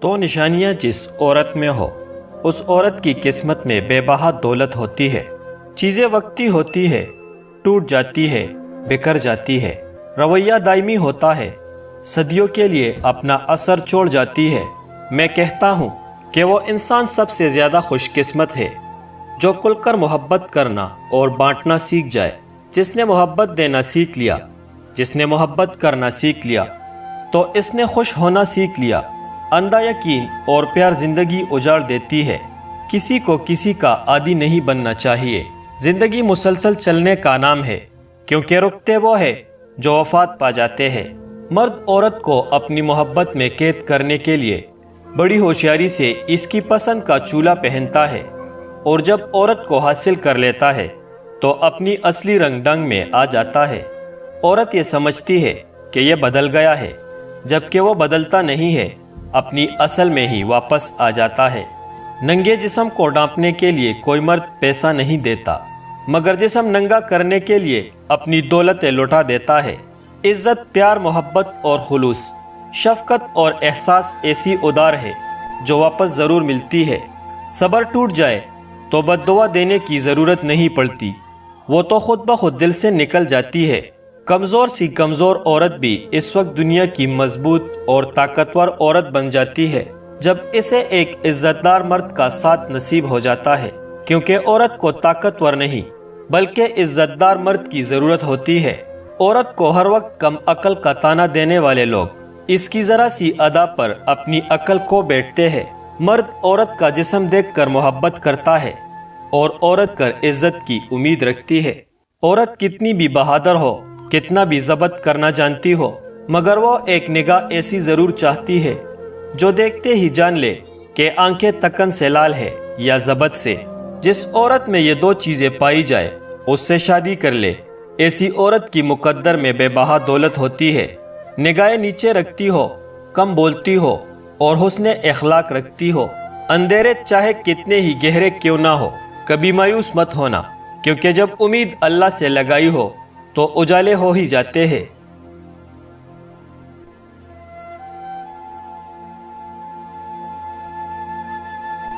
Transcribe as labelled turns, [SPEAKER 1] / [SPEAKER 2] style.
[SPEAKER 1] تو نشانیاں جس عورت میں ہو اس عورت کی قسمت میں بے بہا دولت ہوتی ہے۔ چیزیں وقتی ہوتی ہے، ٹوٹ جاتی ہے، بکھر جاتی ہے، رویہ دائمی ہوتا ہے، صدیوں کے لیے اپنا اثر چھوڑ جاتی ہے۔ میں کہتا ہوں کہ وہ انسان سب سے زیادہ خوش قسمت ہے جو کھل کر محبت کرنا اور بانٹنا سیکھ جائے۔ جس نے محبت دینا سیکھ لیا، جس نے محبت کرنا سیکھ لیا تو اس نے خوش ہونا سیکھ لیا۔ اندھا یقین اور پیار زندگی اجاڑ دیتی ہے۔ کسی کو کسی کا عادی نہیں بننا چاہیے۔ زندگی مسلسل چلنے کا نام ہے، کیونکہ رکتے وہ ہے جو وفات پا جاتے ہیں۔ مرد عورت کو اپنی محبت میں قید کرنے کے لیے بڑی ہوشیاری سے اس کی پسند کا چولہا پہنتا ہے، اور جب عورت کو حاصل کر لیتا ہے تو اپنی اصلی رنگ ڈھنگ میں آ جاتا ہے۔ عورت یہ سمجھتی ہے کہ یہ بدل گیا ہے، جبکہ وہ بدلتا نہیں ہے، اپنی اصل میں ہی واپس آ جاتا ہے۔ ننگے جسم کو ڈھانپنے کے لیے کوئی مرد پیسہ نہیں دیتا، مگر جسم ننگا کرنے کے لیے اپنی دولتیں لوٹا دیتا ہے۔ عزت، پیار، محبت اور خلوص، شفقت اور احساس ایسی ادار ہے جو واپس ضرور ملتی ہے۔ صبر ٹوٹ جائے تو بد دعا دینے کی ضرورت نہیں پڑتی، وہ تو خود بخود دل سے نکل جاتی ہے۔ کمزور سی کمزور عورت بھی اس وقت دنیا کی مضبوط اور طاقتور عورت بن جاتی ہے جب اسے ایک عزت دار مرد کا ساتھ نصیب ہو جاتا ہے، کیونکہ عورت کو طاقتور نہیں بلکہ عزت دار مرد کی ضرورت ہوتی ہے۔ عورت کو ہر وقت کم عقل کا طعنہ دینے والے لوگ اس کی ذرا سی ادا پر اپنی عقل کو بیٹھتے ہیں۔ مرد عورت کا جسم دیکھ کر محبت کرتا ہے اور عورت کر عزت کی امید رکھتی ہے۔ عورت کتنی بھی بہادر ہو، کتنا بھی ضبط کرنا جانتی ہو، مگر وہ ایک نگاہ ایسی ضرور چاہتی ہے جو دیکھتے ہی جان لے کہ آنکھیں تکن سے لال ہے یا ضبط سے۔ جس عورت میں یہ دو چیزیں پائی جائے اس سے شادی کر لے۔ ایسی عورت کی مقدر میں بے بہا دولت ہوتی ہے۔ نگاہیں نیچے رکھتی ہو، کم بولتی ہو اور حسن اخلاق رکھتی ہو۔ اندھیرے چاہے کتنے ہی گہرے کیوں نہ ہو، کبھی مایوس مت ہونا، کیونکہ جب امید اللہ سے لگائی ہو تو اجالے ہو ہی جاتے ہیں۔